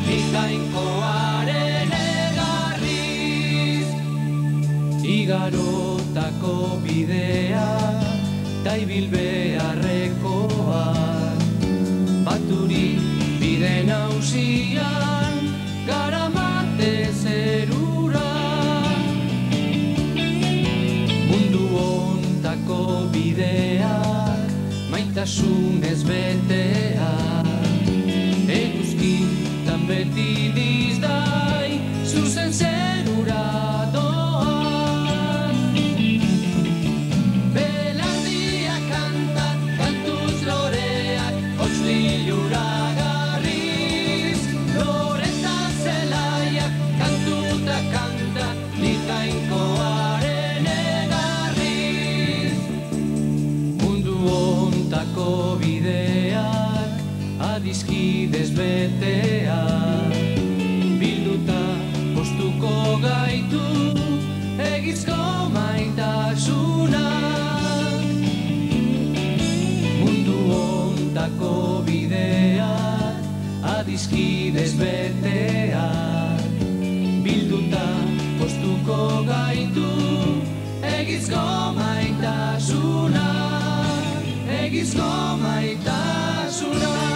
Ni jainkoaren egarriz. Igarotako bidea ta ibil beharrekoa, baturi bide nausian garamate zerura. Mundu hontako bideak maitasunez betea, eguzkitan beti dizdai zuzen zerura doa. Belardiak kanta, kantuz loreak, hots liluragarriz. Loreta zelaiak, kantuta kanta, ni jainkoaren egarriz. Mundu hontako bideak adiskidez betea, bilduta postuko gaitu egizko maitasunak. Mundu hontako bideak adiskidez beteak, bilduta postuko gaitu egizko maitasunak, egizko maitasunak.